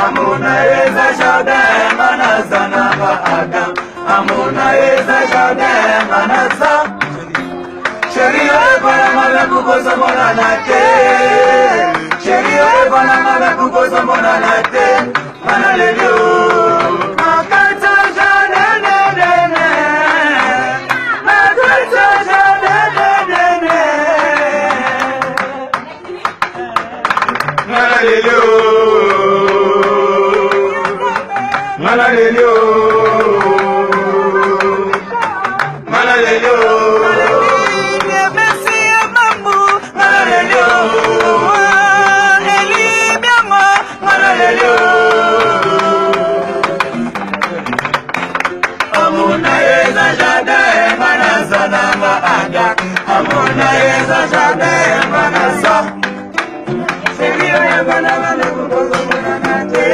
Amuna eza jardin manasa nanga Adam. Amuna eza jardin manasa. Chérie bana mala kukosa mona nate. Chérie bana mala kukosa mona nate. Manalelo. Makata jardin ne ne ne. Makata jardin ne ne ne. Manalelo. Manalelo. Manalelo. Amuna eza jardin manasa nanga Ada. Amuna eza jardin manasa. Chérie oye bana mala kukosa mona nate.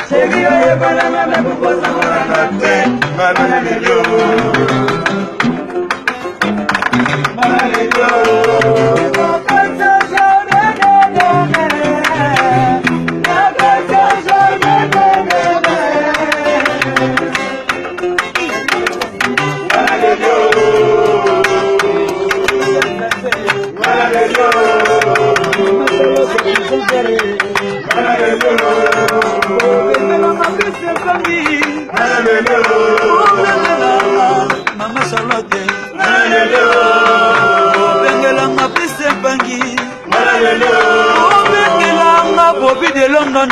Chérie oye bana mala kukosa mona nate. Manalelo. Manalelo. Mama Charlotte, Bengelanga Piste Bangi, Bengelanga Bobby de London,